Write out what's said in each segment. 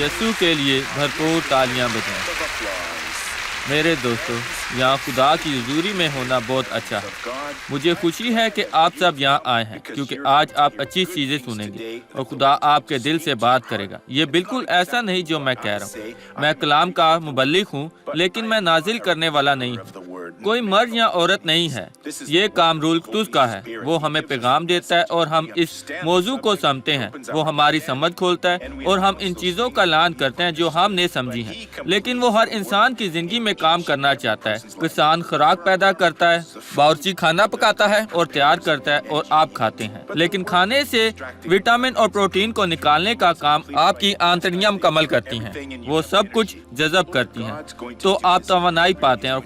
یسوع کے لیے بھرپور تالیاں بجائیں۔ میرے دوستو، یہاں خدا کی حضوری میں ہونا بہت اچھا ہے۔ مجھے خوشی ہے کہ آپ سب یہاں آئے ہیں، کیونکہ آج آپ اچھی چیزیں سنیں گے اور خدا آپ کے دل سے بات کرے گا۔ یہ بالکل ایسا نہیں جو میں کہہ رہا ہوں۔ میں کلام کا مبلغ ہوں، لیکن میں نازل کرنے والا نہیں ہوں۔ کوئی مرد یا عورت نہیں ہے۔ یہ کام روح القدس کا ہے۔ وہ ہمیں پیغام دیتا ہے اور ہم اس موضوع کو سمجھتے ہیں۔ وہ ہماری سمجھ کھولتا ہے اور ہم ان چیزوں کا اعلان کرتے ہیں جو ہم نے سمجھی ہیں۔ لیکن وہ ہر انسان کی زندگی میں کام کرنا چاہتا ہے۔ کسان خوراک پیدا کرتا ہے، باورچی کھانا پکاتا ہے اور تیار کرتا ہے اور آپ کھاتے ہیں۔ لیکن کھانے سے وٹامن اور پروٹین کو نکالنے کا کام آپ کی آنتڑیاں مکمل کرتی ہیں۔ وہ سب کچھ جذب کرتی ہیں، تو آپ توانائی پاتے ہیں اور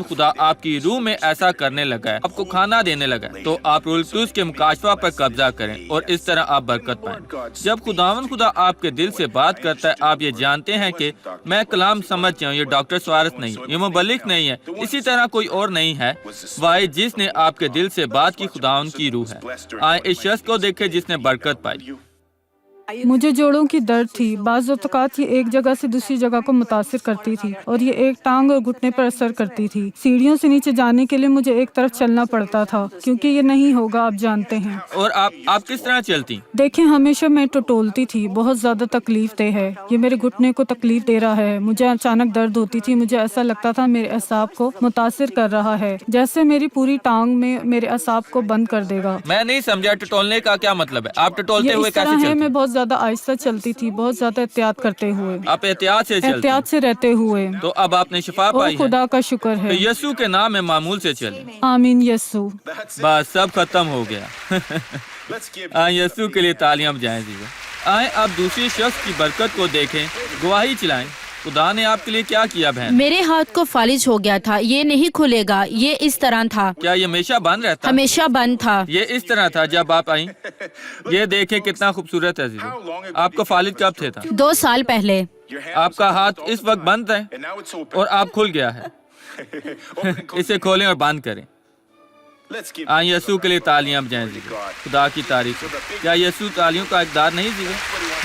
خدا آپ کی روح میں ایسا کرنے لگا ہے، آپ کو کھانا دینے لگا ہے۔ تو آپ روح القدس کے مکاشفہ پر قبضہ کریں اور اس طرح آپ برکت پائیں۔ جب خدا آپ کے دل سے بات کرتا ہے، آپ یہ جانتے ہیں کہ میں کلام سمجھ جاؤں، یہ ڈاکٹر سوارس نہیں، یہ مبلغ نہیں ہے، اسی طرح کوئی اور نہیں ہے۔ واحد جس نے آپ کے دل سے بات کی خداوند کی روح ہے۔ آئے اس شخص کو دیکھیں جس نے برکت پائی۔ مجھے جوڑوں کی درد تھی۔ بعض اوقات یہ ایک جگہ سے دوسری جگہ کو متاثر کرتی تھی اور یہ ایک ٹانگ اور گھٹنے پر اثر کرتی تھی۔ سیڑھیوں سے نیچے جانے کے لیے مجھے ایک طرف چلنا پڑتا تھا، کیونکہ یہ نہیں ہوگا، آپ جانتے ہیں۔ اور آپ کس طرح چلتی؟ دیکھیں، ہمیشہ میں ٹٹولتی تھی، بہت زیادہ تکلیف دہ ہے۔ یہ میرے گھٹنے کو تکلیف دے رہا ہے۔ مجھے اچانک درد ہوتی تھی، مجھے ایسا لگتا تھا میرے اعصاب کو متاثر کر رہا ہے، جیسے میری پوری ٹانگ میں میرے اعصاب کو بند کر دے گا۔ میں نہیں سمجھا ٹٹولنے کا کیا مطلب ہے؟ آپ ٹٹولتے ہوئے کیسے چلتی؟ میں بہت زیادہ آہستہ چلتی تھی، بہت زیادہ احتیاط کرتے ہوئے، آپ احتیاط سے چلتی؟ احتیاط سے رہتے ہوئے۔ تو اب آپ نے شفا پائی ہے؟ خدا کا شکر ہے۔ تو یسوع کے نام میں معمول سے چلیں۔ آمین یسوع۔ بس سب ختم ہو گیا۔ آئیں یسوع کے لیے تالیاں بجائیں دیجیے۔ آئیں اب دوسری شخص کی برکت کو دیکھیں، گواہی چلائیں۔ خدا نے آپ کے لیے کیا کیا بہن؟ میرے ہاتھ کو فالج ہو گیا تھا، یہ نہیں کھلے گا، یہ اس طرح تھا۔ کیا یہ ہمیشہ بند رہتا؟ ہمیشہ بند تھا۔ یہ اس طرح تھا جب آپ آئیں؟ یہ دیکھیں کتنا خوبصورت ہے عزیزو۔ آپ کو فالج کب سے تھا؟ 2 سال پہلے۔ آپ کا ہاتھ اس وقت بند ہے اور آپ کھل گیا ہے۔ اسے کھولیں اور بند کریں۔ آئیں یسوع کے لیے تالیاں بجائیں دیجیے۔ خدا کی تعریف ہو۔ کیا یسوع تالیوں کا اقدار نہیں دیے؟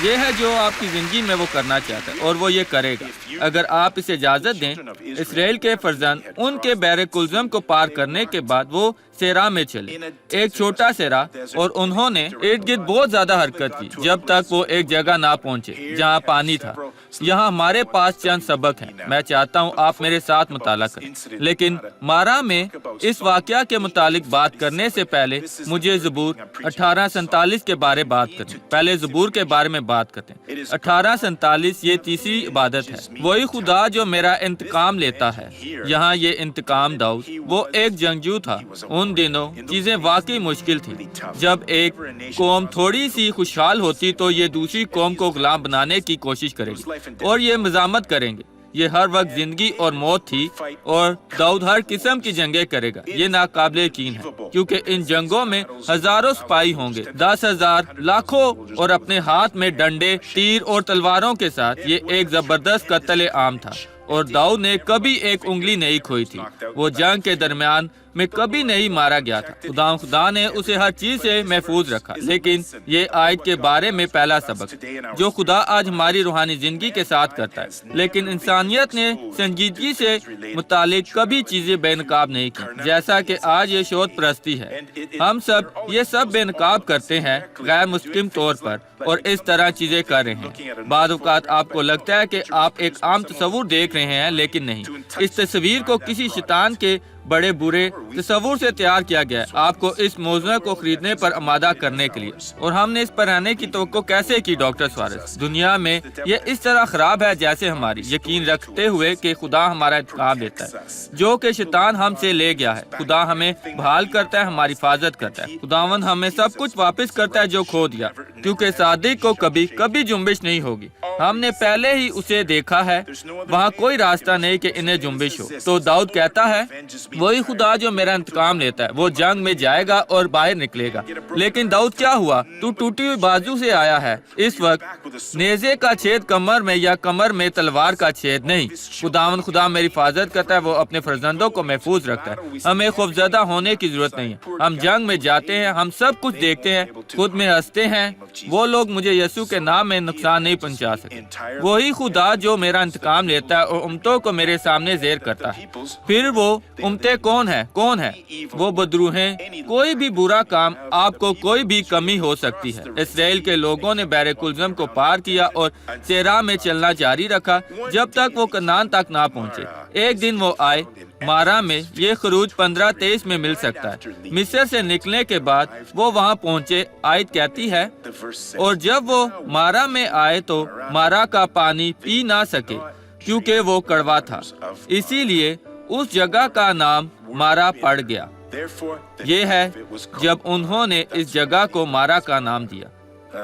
یہ ہے جو آپ کی زندگی میں وہ کرنا چاہتا ہے اور وہ یہ کرے گا اگر آپ اسے اجازت دیں۔ اسرائیل کے فرزند ان کے بحر کلزم کو پار کرنے کے بعد وہ سیرا میں چلے، ایک چھوٹا سیرا، اور انہوں نے ارد گرد بہت زیادہ حرکت کی جب تک وہ ایک جگہ نہ پہنچے جہاں پانی تھا۔ یہاں ہمارے پاس چند سبق ہیں، میں چاہتا ہوں آپ میرے ساتھ مطالعہ کریں، لیکن مارا میں اس واقعہ کے متعلق بات کرنے سے پہلے مجھے زبور 1847 کے بارے بات کریں۔ پہلے زبور کے بارے میں بات کرتے ہیں۔ 1847 یہ تیسری عبادت ہے۔ وہی خدا جو میرا انتقام لیتا ہے۔ یہاں یہ انتقام داؤد، وہ ایک جنگجو تھا۔ ان دنوں چیزیں واقعی مشکل تھیں۔ جب ایک قوم تھوڑی سی خوشحال ہوتی تو یہ دوسری قوم کو غلام بنانے کی کوشش کرے گی اور یہ مزاحمت کریں گے۔ یہ ہر وقت زندگی اور موت تھی اور داؤد ہر قسم کی جنگیں کرے گا۔ یہ ناقابل یقین ہے کیونکہ ان جنگوں میں ہزاروں سپاہی ہوں گے، 10,000 لاکھوں، اور اپنے ہاتھ میں ڈنڈے، تیر اور تلواروں کے ساتھ۔ یہ ایک زبردست قتل عام تھا اور داؤد نے کبھی ایک انگلی نہیں کھوئی تھی۔ وہ جنگ کے درمیان میں کبھی نہیں مارا گیا تھا۔ خدا نے اسے ہر چیز سے محفوظ رکھا۔ لیکن یہ آیت کے بارے میں پہلا سبق جو خدا آج ہماری روحانی زندگی کے ساتھ کرتا ہے، لیکن انسانیت نے سنجیدگی سے متعلق کبھی چیزیں بے نقاب نہیں کی، جیسا کہ آج یہ شوت پرستی ہے۔ ہم سب یہ سب بے نقاب کرتے ہیں غیر مستقیم طور پر اور اس طرح چیزیں کر رہے ہیں۔ بعض اوقات آپ کو لگتا ہے کہ آپ ایک عام تصور دیکھ رہے ہیں، لیکن نہیں۔ اس تصویر کو کسی شیطان کے بڑے برے تصور سے تیار کیا گیا ہے آپ کو اس موضوع کو خریدنے پر آمادہ کرنے کے لیے۔ اور ہم نے اس پر آنے کی توقع کیسے کی ڈاکٹر سوارس؟ دنیا میں یہ اس طرح خراب ہے جیسے ہماری یقین رکھتے ہوئے کہ خدا ہمارا انتقام لیتا ہے جو کہ شیطان ہم سے لے گیا ہے۔ خدا ہمیں بحال کرتا ہے، ہماری حفاظت کرتا ہے۔ خداوند ہمیں سب کچھ واپس کرتا ہے جو کھو دیا، کیونکہ صادق کو کبھی کبھی جنبش نہیں ہوگی۔ ہم نے پہلے ہی اسے دیکھا ہے، وہاں کوئی راستہ نہیں کہ انہیں جنبش ہو۔ تو داؤد کہتا ہے وہی خدا جو میرا انتقام لیتا ہے، وہ جنگ میں جائے گا اور باہر نکلے گا۔ لیکن داؤد کیا ہوا؟ تو ٹوٹی ہوئی بازو سے آیا ہے۔ اس وقت نیزے کا چھید کمر میں یا کمر میں تلوار کا چھید نہیں۔ خدا میری حفاظت کرتا ہے، وہ اپنے فرزندوں کو محفوظ رکھتا ہے۔ ہمیں خوفزدہ ہونے کی ضرورت نہیں ہے۔ ہم جنگ میں جاتے ہیں، ہم سب کچھ دیکھتے ہیں، خود میں ہنستے ہیں، وہ لوگ مجھے یسوع کے نام میں نقصان نہیں پہنچا سکے۔ وہی خدا جو میرا انتقام لیتا ہے اور امتوں کو میرے سامنے زیر کرتا ہے۔ پھر وہ امتیں کون ہے؟ وہ بدرو ہیں۔ کوئی بھی برا کام، آپ کو کوئی بھی کمی ہو سکتی ہے۔ اسرائیل کے لوگوں نے بحر کلزم کو پار کیا اور صحرا میں چلنا جاری رکھا جب تک وہ کنعان تک نہ پہنچے۔ ایک دن وہ آئے مارا میں، یہ خروج 15:23 میں مل سکتا ہے۔ مصر سے نکلنے کے بعد وہ وہاں پہنچے، آیت کہتی ہے، اور جب وہ مارا میں آئے تو مارا کا پانی پی نہ سکے کیونکہ وہ کڑوا تھا، اسی لیے اس جگہ کا نام مارا پڑ گیا۔ یہ ہے جب انہوں نے اس جگہ کو مارا کا نام دیا،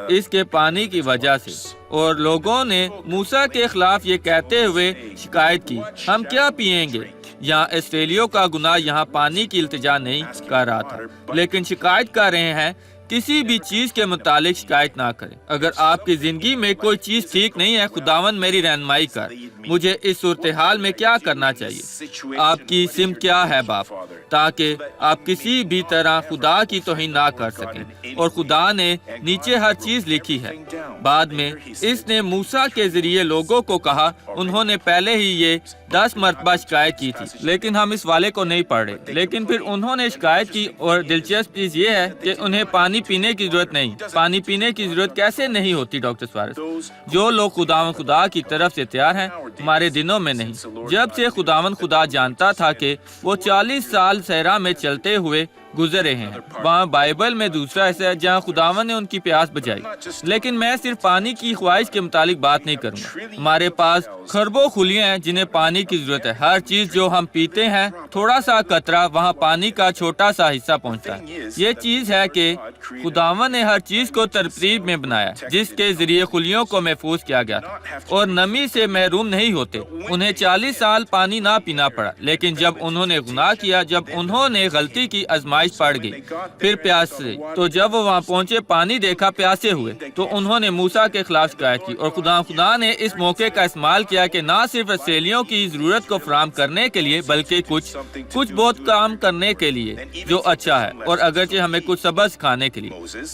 اس کے پانی کی وجہ سے۔ اور لوگوں نے موسیٰ کے خلاف یہ کہتے ہوئے شکایت کی، ہم کیا پیئیں گے؟ یہاں اسرائیلیوں کا گناہ یہاں پانی کی التجا نہیں کر رہا تھا، لیکن شکایت کر رہے ہیں۔ کسی بھی چیز کے متعلق شکایت نہ کریں۔ اگر آپ کی زندگی میں کوئی چیز ٹھیک نہیں ہے، خداوند میری رہنمائی کر، مجھے اس صورتحال میں کیا کرنا چاہیے؟ آپ کی سمت کیا ہے باپ، تاکہ آپ کسی بھی طرح خدا کی توہین نہ کر سکیں۔ اور خدا نے نیچے ہر چیز لکھی ہے۔ بعد میں اس نے موسیٰ کے ذریعے لوگوں کو کہا، انہوں نے پہلے ہی یہ 10 مرتبہ شکایت کی تھی، لیکن ہم اس والے کو نہیں پڑھ رہے۔ لیکن پھر انہوں نے شکایت کی، اور دلچسپ چیز یہ ہے کہ انہیں پانی پینے کی ضرورت نہیں۔ پانی پینے کی ضرورت کیسے نہیں ہوتی ڈاکٹر سوارس؟ جو لوگ خدا کی طرف سے تیار ہیں، ہمارے دنوں میں نہیں۔ جب سے خدا جانتا تھا کہ وہ 40 سال صحرا میں چلتے ہوئے گزر رہے ہیں، وہاں بائبل میں دوسرا حصہ ہے جہاں خداوند نے ان کی پیاس بجھائی۔ لیکن میں صرف پانی کی خواہش کے متعلق بات نہیں کروں گا۔ ہمارے پاس خربوں خلیاں ہیں جنہیں پانی کی ضرورت ہے۔ ہر چیز جو ہم پیتے ہیں، تھوڑا سا قطرہ وہاں پانی کا چھوٹا سا حصہ پہنچتا ہے۔ یہ چیز ہے کہ خداوند نے ہر چیز کو ترتیب میں بنایا جس کے ذریعے خلیوں کو محفوظ کیا گیا تھا، اور نمی سے محروم نہیں ہوتے۔ انہیں 40 سال پانی نہ پینا پڑا، لیکن جب انہوں نے گناہ کیا، جب انہوں نے غلطی کی، آزمائش پڑ گئی، پھر پیاس سے، تو جب وہ وہاں پہنچے، پانی دیکھا، پیاسے ہوئے، تو انہوں نے موسیٰ کے خلاف شکایت کی۔ اور خدا نے اس موقع کا استعمال کیا کہ نہ صرف اسرائیلیوں کی ضرورت کو فراہم کرنے کے لیے، بلکہ کچھ بہت کام کرنے کے لیے جو اچھا ہے، اور اگرچہ ہمیں کچھ سبق سکھانے کے لیے۔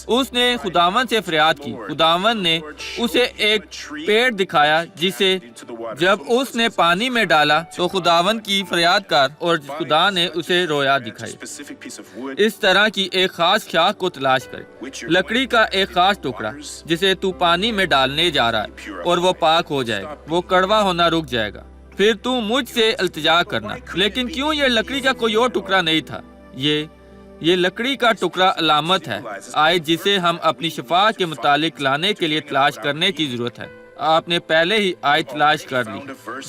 اس نے خداوند سے فریاد کی۔ خداوند نے اسے ایک پیڑ دکھایا جسے جب اس نے پانی میں ڈالا تو خداوند کی فریاد کر، اور خدا نے اسے رویا دکھائی۔ اس طرح کی ایک خاص شاخ کو تلاش کرے، لکڑی کا ایک خاص ٹکڑا جسے تو پانی میں ڈالنے جا رہا ہے، اور وہ پاک ہو جائے گا، وہ کڑوا ہونا رک جائے گا، پھر تو مجھ سے التجا کرنا۔ لیکن کیوں یہ لکڑی کا کوئی اور ٹکڑا نہیں تھا؟ یہ لکڑی کا ٹکڑا علامت ہے، جسے ہم اپنی شفا کے متعلق لانے کے لیے تلاش کرنے کی ضرورت ہے۔ آپ نے پہلے ہی آیت تلاش کر لی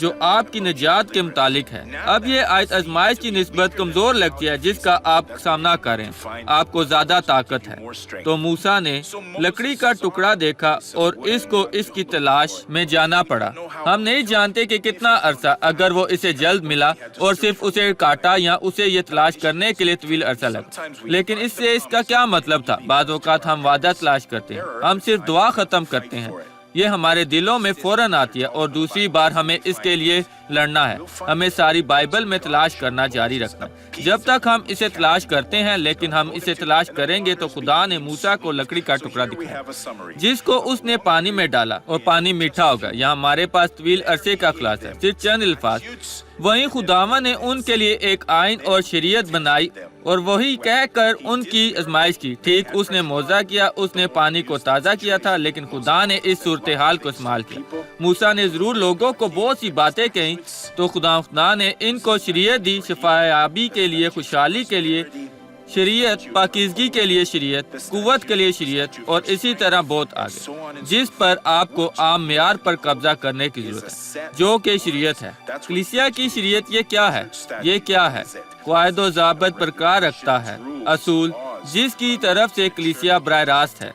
جو آپ کی نجات کے متعلق ہے۔ اب یہ آیت آزمائش کی نسبت کمزور لگتی ہے جس کا آپ سامنا کریں، آپ کو زیادہ طاقت ہے۔ تو موسیٰ نے لکڑی کا ٹکڑا دیکھا اور اس کو اس کی تلاش میں جانا پڑا۔ ہم نہیں جانتے کہ کتنا عرصہ، اگر وہ اسے جلد ملا اور صرف اسے کاٹا، یا اسے یہ تلاش کرنے کے لیے طویل عرصہ لگا۔ لیکن اس سے اس کا کیا مطلب تھا؟ بعض اوقات ہم وعدہ تلاش کرتے ہیں، ہم صرف دعا ختم کرتے ہیں، یہ ہمارے دلوں میں فوراً آتی ہے، اور دوسری بار ہمیں اس کے لیے لڑنا ہے۔ ہمیں ساری بائبل میں تلاش کرنا جاری رکھنا ہے جب تک ہم اسے تلاش کرتے ہیں۔ لیکن ہم اسے تلاش کریں گے تو خدا نے موسیٰ کو لکڑی کا ٹکڑا دکھایا جس کو اس نے پانی میں ڈالا، اور پانی میٹھا ہوگا۔ یہاں ہمارے پاس طویل عرصے کا خلاصہ ہے، صرف چند الفاظ۔ وہیں خداوند نے ان کے لیے ایک آئین اور شریعت بنائی، اور وہی کہہ کر ان کی آزمائش کی۔ ٹھیک، اس نے معجزہ کیا، اس نے پانی کو تازہ کیا تھا، لیکن خدا نے اس صورتحال کو استعمال کیا۔ موسیٰ نے ضرور لوگوں کو بہت سی باتیں کہیں، تو خدا نے ان کو شریعت دی، شفایابی کے لیے، خوشحالی کے لیے شریعت، پاکیزگی کے لیے شریعت، قوت کے لیے شریعت، اور اسی طرح بہت آگے، جس پر آپ کو عام معیار پر قبضہ کرنے کی ضرورت ہے، جو کہ شریعت ہے۔ کلیسیا کی شریعت یہ کیا ہے؟ قواعد و ضابط برقرار رکھتا ہے، اصول جس کی طرف سے کلیسیا براہ راست ہے۔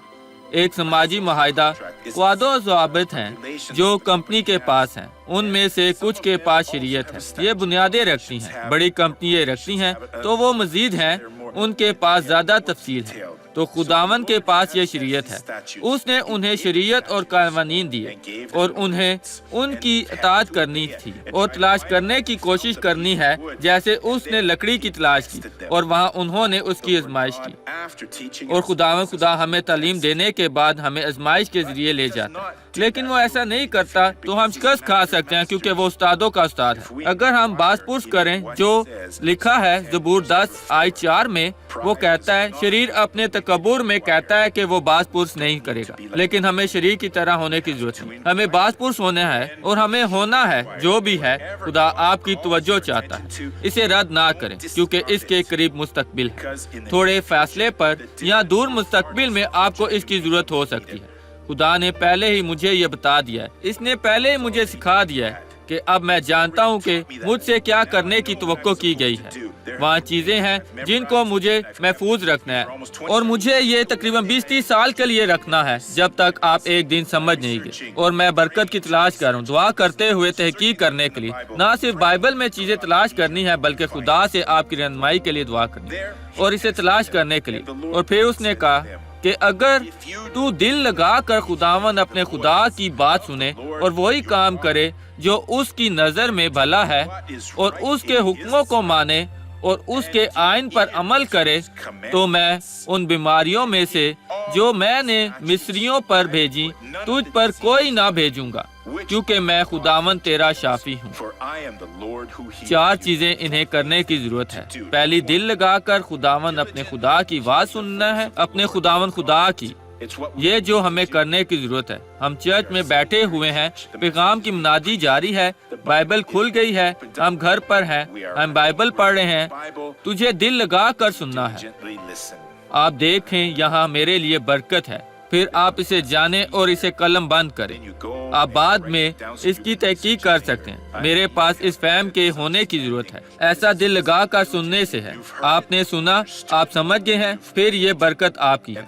ایک سماجی معاہدہ، قواعد و ضوابط ہیں جو کمپنی کے پاس ہیں، ان میں سے کچھ کے پاس شریعت ہے، یہ بنیادیں رکھتی ہیں، بڑی کمپنیاں رکھتی ہیں، تو وہ مزید ہیں، ان کے پاس زیادہ تفصیل ہے۔ تو خداوند کے پاس یہ شریعت ہے. اس نے انہیں شریعت اور قوانین دیے اور انہیں ان کی اطاعت کرنی تھی اور تلاش کرنے کی کوشش کرنی ہے جیسے اس نے لکڑی کی تلاش کی اور وہاں انہوں نے اس کی آزمائش کی. اور خداوند خدا ہمیں تعلیم دینے کے بعد ہمیں آزمائش کے ذریعے لے جاتا ہے. لیکن وہ ایسا نہیں کرتا تو ہم شکست کھا سکتے ہیں کیونکہ وہ استادوں کا استاد ہے. اگر ہم باز پرس کریں جو لکھا ہے زبور 10:4 میں، وہ کہتا ہے شریر اپنے تکبر میں کہتا ہے کہ وہ باز پرس نہیں کرے گا، لیکن ہمیں شریر کی طرح ہونے کی ضرورت ہے. ہمیں باز پرس ہونا ہے اور ہمیں ہونا ہے جو بھی ہے. خدا آپ کی توجہ چاہتا ہے. اسے رد نہ کریں کیونکہ اس کے قریب مستقبل ہے. تھوڑے فاصلے پر یا دور مستقبل میں آپ کو اس کی ضرورت ہو سکتی ہے. خدا نے پہلے ہی مجھے یہ بتا دیا ہے. اس نے پہلے ہی مجھے سکھا دیا ہے کہ اب میں جانتا ہوں کہ مجھ سے کیا کرنے کی توقع کی گئی ہے. وہاں چیزیں ہیں جن کو مجھے محفوظ رکھنا ہے اور مجھے یہ تقریباً 20-30 سال کے لیے رکھنا ہے جب تک آپ ایک دن سمجھ نہیں گئے. اور میں برکت کی تلاش کر رہا ہوں، دعا کرتے ہوئے تحقیق کرنے کے لیے. نہ صرف بائبل میں چیزیں تلاش کرنی ہے بلکہ خدا سے آپ کی رہنمائی کے لیے دعا کرنی ہے اور اسے تلاش کرنے کے لیے. اور پھر اس نے کہا کہ اگر تو دل لگا کر خداوند اپنے خدا کی بات سنے اور وہی کام کرے جو اس کی نظر میں بھلا ہے اور اس کے حکموں کو مانے اور اس کے آئین پر عمل کرے، تو میں ان بیماریوں میں سے جو میں نے مصریوں پر بھیجی تجھ پر کوئی نہ بھیجوں گا، کیونکہ میں خداوند تیرا شافی ہوں. 4 چیزیں انہیں کرنے کی ضرورت ہے. پہلی، دل لگا کر خداوند اپنے خدا کی بات سننا ہے، اپنے خداوند خدا کی. یہ جو ہمیں کرنے کی ضرورت ہے. ہم چرچ میں بیٹھے ہوئے ہیں، پیغام کی منادی جاری ہے، بائبل کھل گئی ہے، ہم گھر پر ہیں، ہم بائبل پڑھ رہے ہیں. تجھے دل لگا کر سننا ہے. آپ دیکھیں یہاں میرے لیے برکت ہے. پھر آپ اسے جانیں اور اسے قلم بند کریں. آپ بعد میں اس کی تحقیق کر سکتے ہیں. میرے پاس اس فہم کے ہونے کی ضرورت ہے. ایسا دل لگا کر سننے سے ہے. آپ نے سنا، آپ سمجھ گئے ہیں، پھر یہ برکت آپ کی ہے.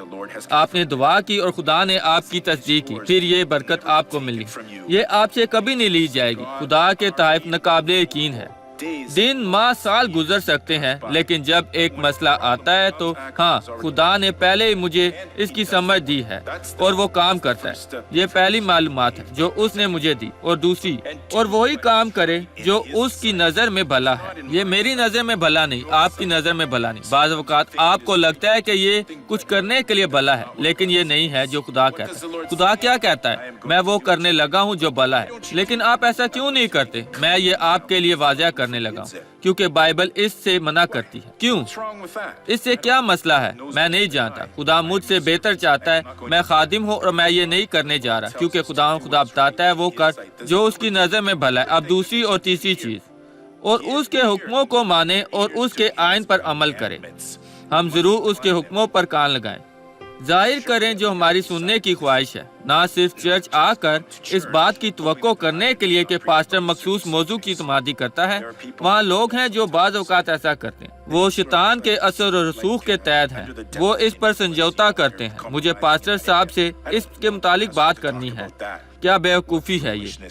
آپ نے دعا کی اور خدا نے آپ کی تصدیق کی، پھر یہ برکت آپ کو ملی. یہ آپ سے کبھی نہیں لی جائے گی. خدا کے تحائف ناقابل یقین ہے. دن، ماہ، سال گزر سکتے ہیں، لیکن جب ایک مسئلہ آتا ہے تو ہاں، خدا نے پہلے ہی مجھے اس کی سمجھ دی ہے اور وہ کام کرتا ہے. یہ پہلی معلومات ہے جو اس نے مجھے دی. اور دوسری، اور وہی کام کرے جو اس کی نظر میں بھلا ہے. یہ میری نظر میں بھلا نہیں، آپ کی نظر میں بھلا نہیں. بعض اوقات آپ کو لگتا ہے کہ یہ کچھ کرنے کے لیے بھلا ہے، لیکن یہ نہیں ہے جو خدا کہتا ہے. خدا کیا کہتا ہے؟ میں وہ کرنے لگا ہوں جو بھلا ہے. لیکن آپ ایسا کیوں نہیں کرتے؟ میں یہ آپ کے لیے واضح کرنے لگا ہوں کیونکہ بائبل اس سے منع کرتی ہے. کیوں؟ اس سے کیا مسئلہ ہے؟ میں نہیں جانتا. خدا مجھ سے بہتر چاہتا ہے. میں خادم ہوں اور میں یہ نہیں کرنے جا رہا کیونکہ خدا بتاتا ہے وہ کر جو اس کی نظر میں بھلا ہے. اب دوسری اور تیسری چیز، اور اس کے حکموں کو مانے اور اس کے آئین پر عمل کرے. ہم ضرور اس کے حکموں پر کان لگائیں، ظاہر کریں جو ہماری سننے کی خواہش ہے. نہ صرف چرچ آ کر اس بات کی توقع کرنے کے لیے کہ پاسٹر مخصوص موضوع کی اعتمادی کرتا ہے. وہاں لوگ ہیں جو بعض اوقات ایسا کرتے ہیں. وہ شیطان کے اثر و رسوخ کے تحت ہیں. وہ اس پر سمجھوتا کرتے ہیں. مجھے پاسٹر صاحب سے اس کے متعلق بات کرنی ہے. کیا بیوقوفی ہے یہ!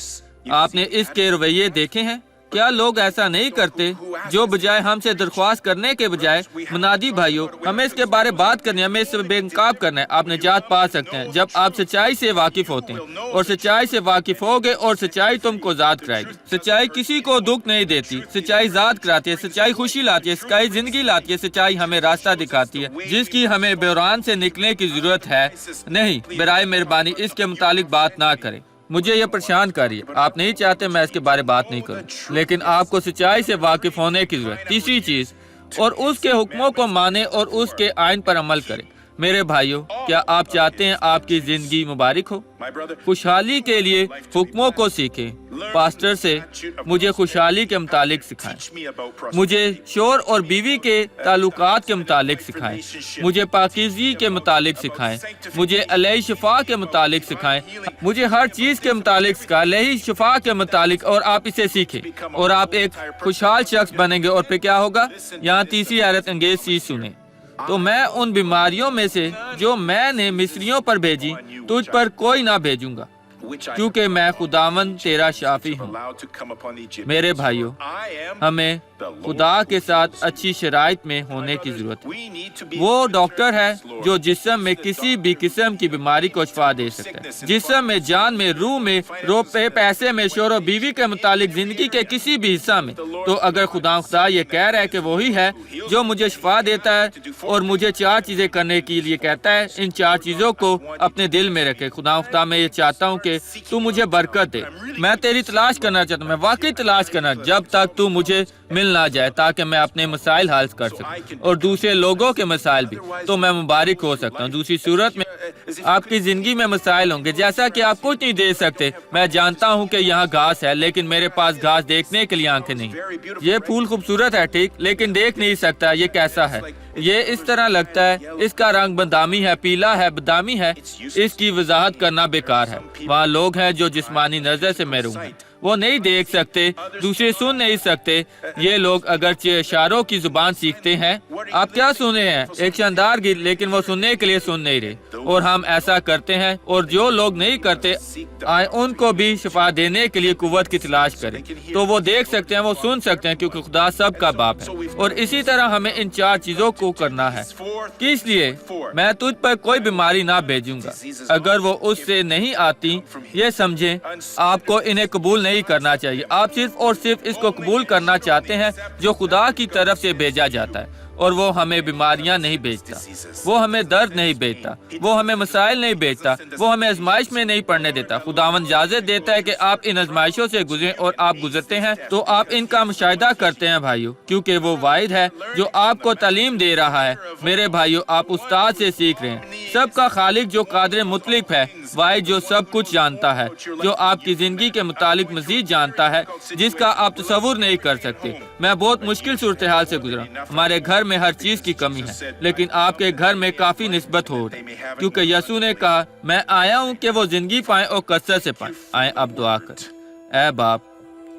آپ نے اس کے رویے دیکھے ہیں؟ کیا لوگ ایسا نہیں کرتے جو بجائے ہم سے درخواست کرنے کے بجائے منادی بھائیوں ہمیں اس کے بارے بات کرنی ہے، ہمیں اس سے بے نقاب کرنا ہے. آپ نجات پا سکتے ہیں جب آپ سچائی سے واقف ہوتے ہیں، اور سچائی سے واقف ہوگے اور سچائی تم کو ذات کرائے گی. سچائی کسی کو دکھ نہیں دیتی. سچائی ذات کراتی ہے. سچائی خوشی لاتی ہے. سچائی زندگی لاتی ہے. سچائی ہمیں راستہ دکھاتی ہے جس کی ہمیں بحران سے نکلنے کی ضرورت ہے. نہیں، برائے مہربانی اس کے متعلق بات نہ کریں. مجھے یہ پریشان کر رہی ہے. آپ نہیں چاہتے میں اس کے بارے بات نہیں کروں، لیکن آپ کو سچائی سے واقف ہونے کی ضرورت. تیسری چیز، اور اس کے حکموں کو مانے اور اس کے آئین پر عمل کرے. میرے بھائیوں، کیا آپ چاہتے ہیں آپ کی زندگی مبارک ہو؟ خوشحالی کے لیے حکموں کو سیکھیں. پاسٹر سے مجھے خوشحالی کے متعلق سکھائیں. مجھے شوہر اور بیوی کے تعلقات کے متعلق سکھائیں. مجھے پاکیزگی کے متعلق سکھائیں. مجھے الہی شفا کے متعلق سکھائیں. مجھے ہر چیز کے متعلق سکھائیں، الہی شفا کے متعلق، اور آپ اسے سیکھیں اور آپ ایک خوشحال شخص بنیں گے. اور پھر کیا ہوگا؟ یہاں تیسری حیرت انگیز چیز سنیں. تو میں ان بیماریوں میں سے جو میں نے مصریوں پر بھیجی تجھ پر کوئی نہ بھیجوں گا. کیونکہ میں خداوند تیرا شافی ہوں۔ میرے بھائیوں، ہمیں خدا کے ساتھ اچھی شرائط میں ہونے کی ضرورت ہے۔ وہ ڈاکٹر ہے جو جسم میں کسی بھی قسم کی بیماری کو شفا دے سکتا ہے، جسم میں، جان میں، روح میں، روپے پیسے میں، شوہر و بیوی کے متعلق زندگی کے کسی بھی حصہ میں۔ تو اگر خدا یہ کہہ رہا ہے کہ وہی ہے جو مجھے شفا دیتا ہے اور مجھے 4 چیزیں کرنے کے لیے کہتا ہے، ان 4 چیزوں کو اپنے دل میں رکھے۔ خدا میں یہ چاہتا ہوں کہ تو مجھے برکت دے۔ میں تیری تلاش کرنا چاہتا ہوں، میں واقعی تلاش کرنا، جب تک تو مجھے مل نہ جائے، تاکہ میں اپنے مسائل حل کر سکوں اور دوسرے لوگوں کے مسائل بھی، تو میں مبارک ہو سکتا ہوں۔ دوسری صورت میں آپ کی زندگی میں مسائل ہوں گے، جیسا کہ آپ کچھ نہیں دے سکتے۔ میں جانتا ہوں کہ یہاں گھاس ہے، لیکن میرے پاس گھاس دیکھنے کے لیے آنکھیں نہیں۔ یہ پھول خوبصورت ہے، ٹھیک، لیکن دیکھ نہیں سکتا یہ کیسا ہے۔ یہ اس طرح لگتا ہے، اس کا رنگ بادامی ہے، پیلا ہے، بادامی ہے، اس کی وضاحت کرنا بیکار ہے۔ وہاں لوگ ہیں جو جسمانی نظر سے محروم ہیں، وہ نہیں دیکھ سکتے، دوسرے سن نہیں سکتے۔ یہ لوگ اگرچہ اشاروں کی زبان سیکھتے ہیں، آپ کیا سنے ہیں؟ ایک شاندار گیت، لیکن وہ سننے کے لیے سن نہیں رہے، اور ہم ایسا کرتے ہیں۔ اور جو لوگ نہیں کرتے، آئے ان کو بھی شفا دینے کے لیے قوت کی تلاش کریں، تو وہ دیکھ سکتے ہیں، وہ سن سکتے ہیں، کیونکہ خدا سب کا باپ ہے۔ اور اسی طرح ہمیں ان 4 چیزوں کو کرنا ہے۔ اس لیے میں تجھ پر کوئی بیماری نہ بھیجوں گا اگر وہ اس سے نہیں آتی۔ یہ سمجھیں، آپ کو انہیں قبول نہیں کرنا چاہیے، آپ صرف اور صرف اس کو قبول کرنا چاہتے ہیں جو خدا کی طرف سے بھیجا جاتا ہے۔ اور وہ ہمیں بیماریاں نہیں بھیجتا، وہ ہمیں درد نہیں بھیجتا، وہ ہمیں مسائل نہیں بھیجتا، وہ ہمیں آزمائش میں نہیں پڑنے دیتا۔ خداوند اجازت دیتا ہے کہ آپ ان آزمائشوں سے گزریں، اور آپ گزرتے ہیں تو آپ ان کا مشاہدہ کرتے ہیں بھائیو، کیونکہ وہ واحد ہے جو آپ کو تعلیم دے رہا ہے۔ میرے بھائیو، آپ استاد سے سیکھ رہے ہیں، سب کا خالق جو قادر مطلق ہے، واحد جو سب کچھ جانتا ہے، جو آپ کی زندگی کے متعلق مزید جانتا ہے، جس کا آپ تصور نہیں کر سکتے۔ میں بہت مشکل صورتحال سے گزرا، ہمارے گھر میں ہر چیز کی کمی ہے، لیکن آپ کے گھر میں کافی نسبت ہو رہی، کیونکہ یسوع نے کہا، میں آیا ہوں کہ وہ زندگی پائیں اور کثرت سے پائیں۔ آئیں اب دعا کریں۔ اے باپ،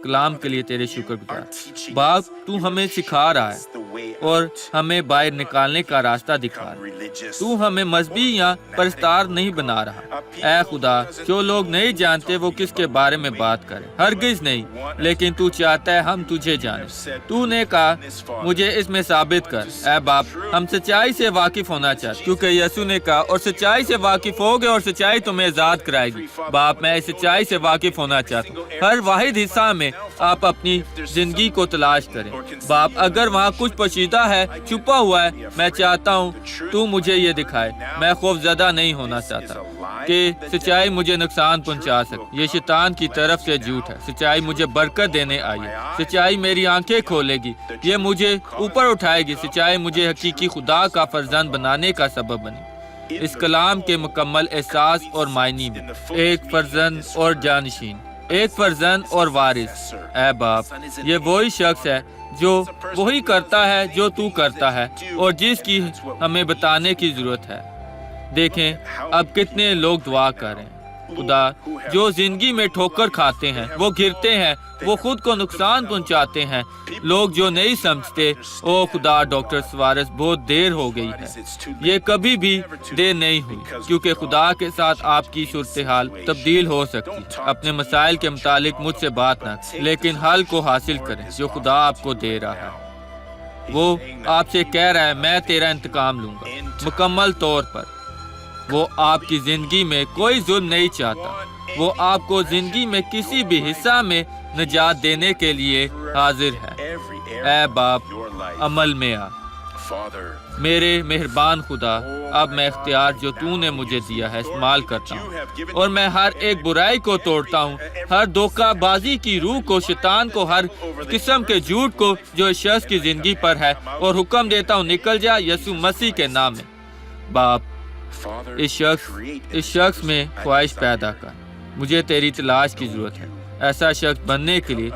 کلام کے لیے تیرے شکر گزار۔ باپ، تو ہمیں سکھا رہا ہے اور ہمیں باہر نکالنے کا راستہ دکھا رہا ہے۔ تو ہمیں مذہبی یا پرستار نہیں بنا رہا۔ اے خدا، جو لوگ نہیں جانتے وہ کس کے بارے میں بات کریں، ہرگز نہیں، لیکن تو چاہتا ہے ہم تجھے جانیں۔ تو نے کہا، مجھے اس میں ثابت کر۔ اے باپ، ہم سچائی سے واقف ہونا چاہتے، کیونکہ یسوع نے کہا، اور سچائی سے واقف ہوگے اور سچائی تمہیں آزاد کرائے گی۔ باپ، میں اس سچائی سے واقف ہونا چاہتا ہوں۔ ہر واحد حصہ میں آپ اپنی زندگی کو تلاش کریں۔ باپ، اگر وہاں کچھ پوشیدہ ہے، چھپا ہوا ہے، میں چاہتا ہوں تو مجھے یہ دکھائے۔ میں خوف زدہ نہیں ہونا چاہتا کہ سچائی مجھے نقصان پہنچا سکے۔ یہ شیطان کی طرف سے جھوٹ ہے۔ سچائی مجھے برکت دینے آئی ہے۔ سچائی میری آنکھیں کھولے گی، یہ مجھے اوپر اٹھائے گی۔ سچائی مجھے حقیقی خدا کا فرزند بنانے کا سبب بنے۔ اس کلام کے مکمل احساس اور معنی میں، ایک فرزند اور جانشین، ایک فرزند اور وارث۔ اے باپ، یہ وہی شخص ہے جو وہی کرتا ہے جو تو کرتا ہے، اور جس کی ہمیں بتانے کی ضرورت ہے۔ دیکھیں اب کتنے لوگ دعا کر رہے ہیں۔ خدا، جو زندگی میں ٹھوکر کھاتے ہیں، وہ گرتے ہیں، وہ خود کو نقصان پہنچاتے ہیں۔ لوگ جو نہیں سمجھتے، او خدا ڈاکٹر سوارس، بہت دیر ہو گئی ہے۔ یہ کبھی بھی دیر نہیں ہوئی، کیونکہ خدا کے ساتھ آپ کی صورتحال تبدیل ہو سکتی۔ اپنے مسائل کے متعلق مجھ سے بات نہ کریں، لیکن حل کو حاصل کریں جو خدا آپ کو دے رہا ہے۔ وہ آپ سے کہہ رہا ہے، میں تیرا انتقام لوں گا۔ مکمل طور پر وہ آپ کی زندگی میں کوئی ظلم نہیں چاہتا۔ وہ آپ کو زندگی میں کسی بھی حصہ میں نجات دینے کے لیے حاضر ہے۔ اے باپ، عمل میں آ۔ میرے مہربان خدا، اب میں اختیار جو تو نے مجھے دیا ہے استعمال کرتا ہوں، اور میں ہر ایک برائی کو توڑتا ہوں، ہر دھوکہ بازی کی روح کو، شیطان کو، ہر قسم کے جھوٹ کو جو اس شخص کی زندگی پر ہے، اور حکم دیتا ہوں نکل جا یسوع مسیح کے نام میں۔ باپ، اس شخص میں خواہش پیدا کر۔ مجھے تیری تلاش کی ضرورت ہے، ایسا شخص بننے کے لیے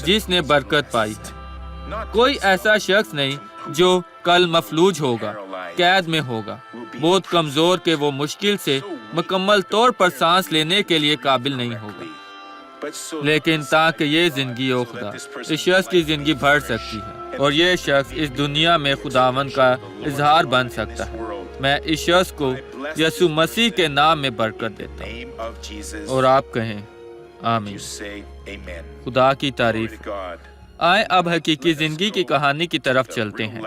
جس نے برکت پائی ہے۔ کوئی ایسا شخص نہیں جو کل مفلوج ہوگا، قید میں ہوگا، بہت کمزور کہ وہ مشکل سے مکمل طور پر سانس لینے کے لیے قابل نہیں ہوگا، لیکن تاکہ یہ زندگی او خدا اس شخص کی زندگی بڑھ سکتی ہے، اور یہ شخص اس دنیا میں خداوند کا اظہار بن سکتا ہے۔ میں اس شخص کو یسوع مسیح کے نام میں برکت دیتا ہوں۔ اور آپ کہیں آمین۔ خدا کی تعریف۔ آئیں اب حقیقی زندگی کی کہانی کی طرف چلتے ہیں۔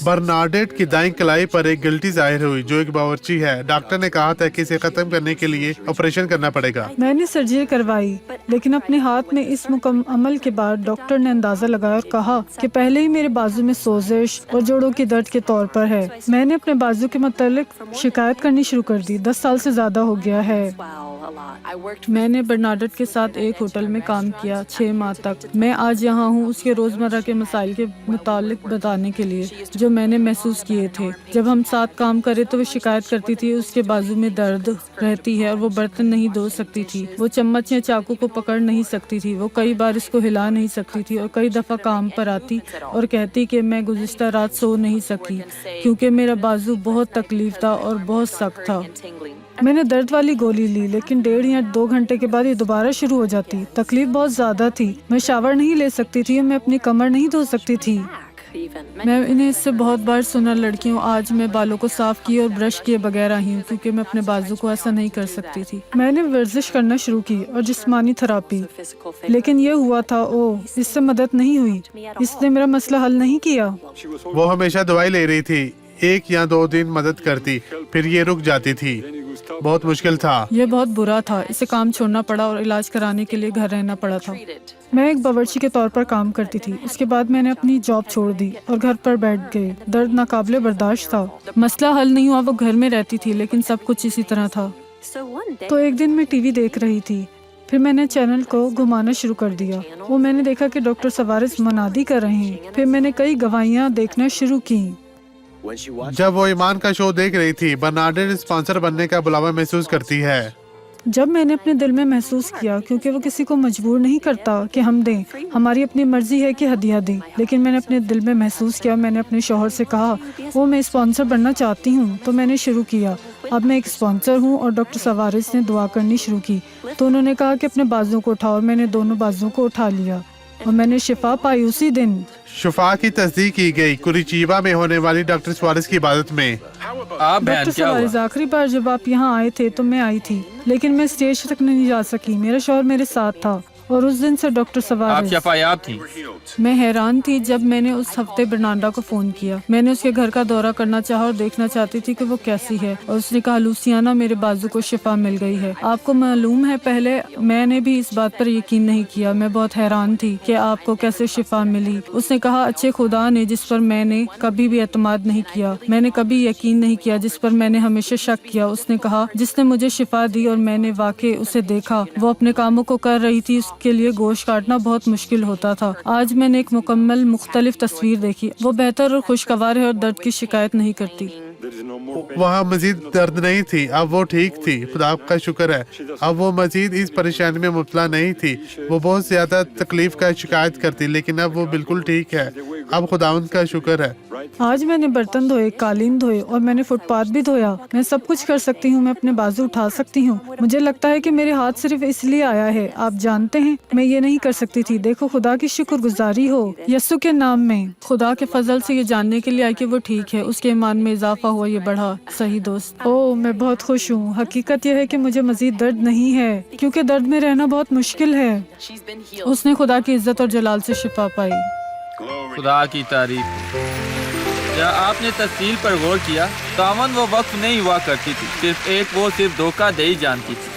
برنارڈیٹ کی دائیں کلائی پر ایک گلٹی ظاہر ہوئی جو ایک باورچی ہے۔ ڈاکٹر نے کہا تھا کہ اسے ختم کرنے کے لیے آپریشن کرنا پڑے گا۔ میں نے سرجری کروائی، لیکن اپنے ہاتھ میں اس عمل کے بعد ڈاکٹر نے اندازہ لگایا اور کہا کہ پہلے ہی میرے بازو میں سوزش اور جوڑوں کی درد کے طور پر ہے۔ میں نے اپنے بازو کے متعلق شکایت کرنی شروع کر دی۔ 10 سال سے زیادہ ہو گیا ہے۔ میں نے برنارڈیٹ کے ساتھ ایک ہوٹل میں کام کیا 6 ماہ تک۔ میں آج یہاں ہوں اس کے روزمرہ کے مسائل کے متعلق بتانے کے لیے جو میں نے محسوس کیے تھے۔ جب ہم ساتھ کام کرے تو وہ شکایت کرتی تھی اس کے بازو میں درد رہتی ہے اور وہ برتن نہیں دھو سکتی تھی، وہ چمچ یا چاقو کو پکڑ نہیں سکتی تھی، وہ کئی بار اس کو ہلا نہیں سکتی تھی اور کئی دفعہ کام پر آتی اور کہتی کہ میں گزشتہ رات سو نہیں سکی کیونکہ میرا بازو بہت تکلیف تھا اور بہت سخت تھا۔ میں نے درد والی گولی لی، لیکن 1.5 یا 2 گھنٹے کے بعد یہ دوبارہ شروع ہو جاتی۔ تکلیف بہت زیادہ تھی، میں شاور نہیں لے سکتی تھی اور میں اپنی کمر نہیں دھو سکتی تھی۔ میں انہیں اس سے بہت بار سنا، لڑکیوں آج میں بالوں کو صاف کیے اور برش کیے بغیر آئی ہوں کیونکہ میں اپنے بازو کو ایسا نہیں کر سکتی تھی۔ میں نے ورزش کرنا شروع کی اور جسمانی تھراپی، لیکن یہ ہوا تھا اس سے مدد نہیں ہوئی، اس نے میرا مسئلہ حل نہیں کیا۔ وہ ہمیشہ دوائی لے رہی تھی، 1 یا 2 دن مدد کرتی، پھر یہ رک جاتی تھی۔ بہت مشکل تھا۔ یہ بہت برا تھا، اسے کام چھوڑنا پڑا اور علاج کرانے کے لیے گھر رہنا پڑا تھا۔ میں ایک باورچی کے طور پر کام کرتی تھی، اس کے بعد میں نے اپنی جاب چھوڑ دی اور گھر پر بیٹھ گئی۔ درد ناقابل برداشت تھا، مسئلہ حل نہیں ہوا۔ وہ گھر میں رہتی تھی لیکن سب کچھ اسی طرح تھا۔ تو ایک دن میں ٹی وی دیکھ رہی تھی، پھر میں نے چینل کو گھمانا شروع کر دیا۔ وہ میں نے دیکھا کہ ڈاکٹر سوارس منادی کر رہے ہیں، پھر میں نے کئی گواہیاں دیکھنا شروع کی۔ جب وہ ایمان کا شو دیکھ رہی تھی، برنارڈیٹ اسپانسر بننے کا بلاوا محسوس کرتی ہے۔ جب میں نے اپنے دل میں محسوس کیا، کیونکہ وہ کسی کو مجبور نہیں کرتا کہ ہم دیں، ہماری اپنی مرضی ہے کہ ہدیہ دیں، لیکن میں نے اپنے دل میں محسوس کیا۔ میں نے اپنے شوہر سے کہا میں اسپانسر بننا چاہتی ہوں، تو میں نے شروع کیا۔ اب میں ایک اسپانسر ہوں اور ڈاکٹر سوارس نے دعا کرنی شروع کی تو انہوں نے کہا کہ اپنے بازو کو اٹھاؤ، اور میں نے دونوں بازو کو اٹھا لیا اور میں نے شفا پائی اسی دن۔ شفا کی تصدیق کی گئی کوریچیوا میں ہونے والی ڈاکٹر سوارس کی عبادت میں۔ ڈاکٹر سوارس، آخری بار جب آپ یہاں آئے تھے تو میں آئی تھی، لیکن میں اسٹیج تک نہیں جا سکی۔ میرا شوہر میرے ساتھ تھا اور اس دن سے ڈاکٹر سوارس، شفا یاب تھی۔ میں حیران تھی جب میں نے اس ہفتے برنارڈا کو فون کیا۔ میں نے اس کے گھر کا دورہ کرنا چاہا اور دیکھنا چاہتی تھی کہ وہ کیسی ہے، اور اس نے کہا لوسیانا، میرے بازو کو شفا مل گئی ہے۔ آپ کو معلوم ہے پہلے میں نے بھی اس بات پر یقین نہیں کیا، میں بہت حیران تھی کہ آپ کو کیسے شفا ملی۔ اس نے کہا اچھے خدا نے جس پر میں نے کبھی بھی اعتماد نہیں کیا، میں نے کبھی یقین نہیں کیا، جس پر میں نے ہمیشہ شک کیا، اس نے کہا جس نے مجھے شفا دی اور میں نے واقعی اسے دیکھا، وہ اپنے کاموں کو کر رہی تھی، اس کے لیے گوشت کاٹنا بہت مشکل ہوتا تھا۔ آج میں نے ایک مکمل مختلف تصویر دیکھی، وہ بہتر اور خوشگوار ہے اور درد کی شکایت نہیں کرتی۔ وہاں مزید درد نہیں تھی، اب وہ ٹھیک تھی، خدا کا شکر ہے۔ اب وہ مزید اس پریشانی میں مبتلا نہیں تھی، وہ بہت زیادہ تکلیف کا شکایت کرتی، لیکن اب وہ بالکل ٹھیک ہے۔ اب خداوند کا شکر ہے۔ آج میں نے برتن دھوئے، قالین دھوئے اور میں نے فٹ پاتھ بھی دھویا۔ میں سب کچھ کر سکتی ہوں، میں اپنے بازو اٹھا سکتی ہوں۔ مجھے لگتا ہے کہ میرے ہاتھ صرف اس لیے آیا ہے، آپ جانتے ہیں میں یہ نہیں کر سکتی تھی۔ دیکھو خدا کی شکر گزاری ہو یسوع کے نام میں۔ خدا کے فضل سے یہ جاننے کے لیے آئی کہ وہ ٹھیک ہے، اس کے ایمان میں اضافہ ہوا، یہ بڑھا۔ صحیح دوست، میں بہت خوش ہوں۔ حقیقت یہ ہے کہ مجھے مزید درد نہیں ہے کیونکہ درد میں رہنا بہت مشکل ہے۔ اس نے خدا کی عزت اور جلال سے شفا پائی۔ خدا کی تعریف۔ کیا آپ نے تفصیل پر غور کیا؟ خداوند وہ وقف نہیں ہوا کرتی تھی، وہ صرف دھوکہ دہی جانتی تھی،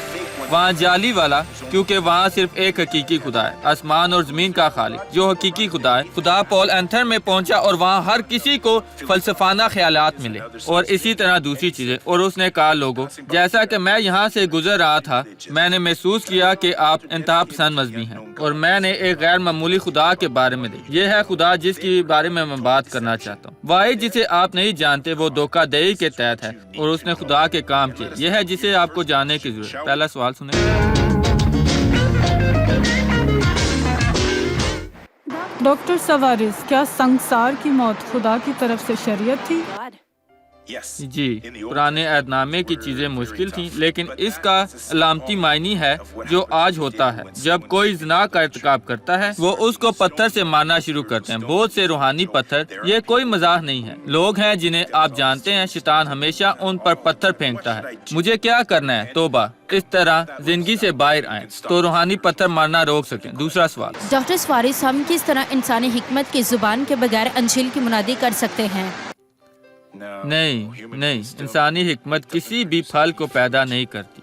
وہاں جعلی والا، کیونکہ وہاں صرف ایک حقیقی خدا ہے، آسمان اور زمین کا خالق، جو حقیقی خدا ہے۔ خدا پول اینتھر میں پہنچا اور وہاں ہر کسی کو فلسفانہ خیالات ملے اور اسی طرح دوسری چیزیں، اور اس نے کہا لوگوں، جیسا کہ میں یہاں سے گزر رہا تھا میں نے محسوس کیا کہ آپ انتہا پسند مذہبی ہیں، اور میں نے ایک غیر معمولی خدا کے بارے میں دیکھا۔ یہ ہے خدا جس کے بارے میں بات کرنا چاہتا ہوں، واحد جسے آپ نہیں جانتے، وہ دھوکہ دہی کے تحت ہے، اور اس نے خدا کے کام کیے۔ یہ ہے جسے آپ کو جاننے کی ضرورت ہے۔ پہلا سوال سنیں۔ ڈاکٹر سوارس، کیا سنگسار کی موت خدا کی طرف سے شریعت تھی؟ جی، پرانے عہد نامے کی چیزیں مشکل تھیں، لیکن اس کا علامتی معنی ہے جو آج ہوتا ہے۔ جب کوئی زنا کا ارتکاب کرتا ہے وہ اس کو پتھر سے مارنا شروع کرتے ہیں، بہت سے روحانی پتھر۔ یہ کوئی مزاح نہیں ہے۔ لوگ ہیں جنہیں آپ جانتے ہیں، شیطان ہمیشہ ان پر پتھر پھینکتا ہے۔ مجھے کیا کرنا ہے؟ توبہ، اس طرح زندگی سے باہر آئیں تو روحانی پتھر مارنا روک سکیں۔ دوسرا سوال، ڈاکٹر سوارس، ہم کس طرح انسانی حکمت کی زبان کے بغیر انجیل کی منادی کر سکتے ہیں؟ نہیں، انسانی حکمت کسی بھی پھل کو پیدا نہیں کرتی۔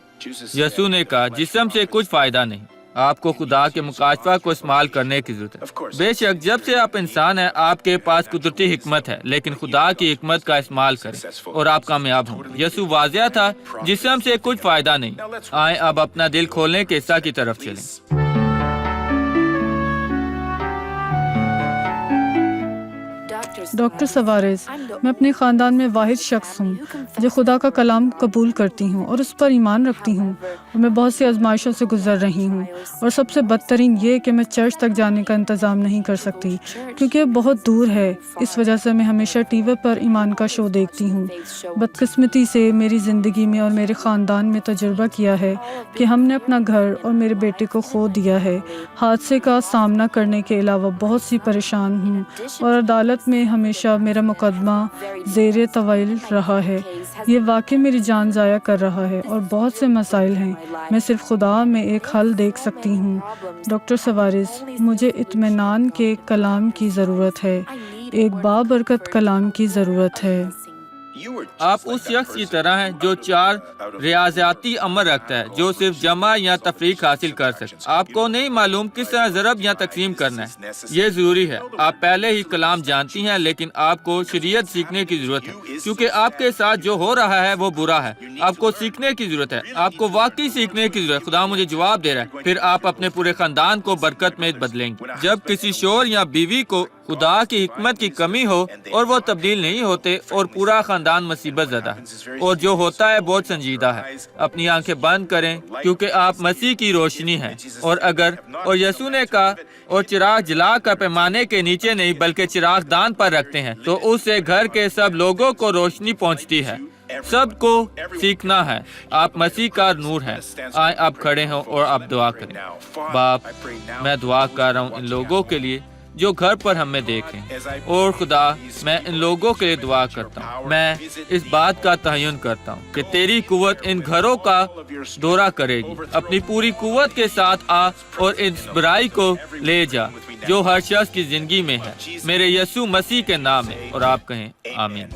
یسوع نے کہا جسم سے کچھ فائدہ نہیں، آپ کو خدا کے مکاشفہ کو استعمال کرنے کی ضرورت ہے۔ بے شک جب سے آپ انسان ہیں آپ کے پاس قدرتی حکمت ہے، لیکن خدا کی حکمت کا استعمال کریں اور آپ کامیاب ہوں۔ یسوع واضح تھا، جسم سے کچھ فائدہ نہیں۔ آئیں اب اپنا دل کھولنے کے حصہ کی طرف چلیں۔ ڈاکٹر سوارس، میں اپنے خاندان میں واحد شخص ہوں جو خدا کا کلام قبول کرتی ہوں اور اس پر ایمان رکھتی ہوں، اور میں بہت سی آزمائشوں سے گزر رہی ہوں، اور سب سے بدترین یہ کہ میں چرچ تک جانے کا انتظام نہیں کر سکتی کیونکہ یہ بہت دور ہے۔ اس وجہ سے میں ہمیشہ ٹی وی پر ایمان کا شو دیکھتی ہوں۔ بدقسمتی سے میری زندگی میں اور میرے خاندان میں تجربہ کیا ہے کہ ہم نے اپنا گھر اور میرے بیٹے کو کھو دیا ہے۔ حادثے کا سامنا کرنے کے علاوہ بہت سی پریشان ہوں، اور عدالت میں ہمیشہ میرا مقدمہ زیر طویل رہا ہے۔ یہ واقعہ میری جان ضائع کر رہا ہے اور بہت سے مسائل ہیں۔ میں صرف خدا میں ایک حل دیکھ سکتی ہوں۔ ڈاکٹر سوارس، مجھے اطمینان کے کلام کی ضرورت ہے، ایک بابرکت کلام کی ضرورت ہے۔ آپ اس شخص کی طرح ہیں جو 4 ریاضیاتی عمل رکھتا ہے جو صرف جمع یا تفریق حاصل کر سکے۔ آپ کو نہیں معلوم کس طرح ضرب یا تقسیم کرنا ہے۔ یہ ضروری ہے۔ آپ پہلے ہی کلام جانتی ہیں، لیکن آپ کو شریعت سیکھنے کی ضرورت ہے، کیونکہ آپ کے ساتھ جو ہو رہا ہے وہ برا ہے۔ آپ کو سیکھنے کی ضرورت ہے، آپ کو واقعی سیکھنے کی ضرورت ہے۔ خدا مجھے جواب دے رہا ہے، پھر آپ اپنے پورے خاندان کو برکت میں بدلیں گے۔ جب کسی شوہر یا بیوی کو خدا کی حکمت کی کمی ہو اور وہ تبدیل نہیں ہوتے اور پورا خاندان مصیبت زدہ ہے، اور جو ہوتا ہے بہت سنجیدہ ہے۔ اپنی آنکھیں بند کریں کیونکہ آپ مسیح کی روشنی ہیں، اور یسوع نے کہا اور چراغ جلا کر پیمانے کے نیچے نہیں بلکہ چراغ دان پر رکھتے ہیں تو اس سے گھر کے سب لوگوں کو روشنی پہنچتی ہے۔ سب کو سیکھنا ہے، آپ مسیح کا نور ہیں۔ آئیں آپ کھڑے ہوں اور آپ دعا کریں۔ باپ، میں دعا کر رہا ہوں ان لوگوں کے لیے جو گھر پر ہمیں دیکھیں، اور خدا میں ان لوگوں کے لیے دعا کرتا ہوں۔ میں اس بات کا تعین کرتا ہوں کہ تیری قوت ان گھروں کا دورہ کرے گی۔ اپنی پوری قوت کے ساتھ آ اور اس برائی کو لے جا جو ہر شخص کی زندگی میں ہے، میرے یسوع مسیح کے نام میں، اور آپ کہیں آمین۔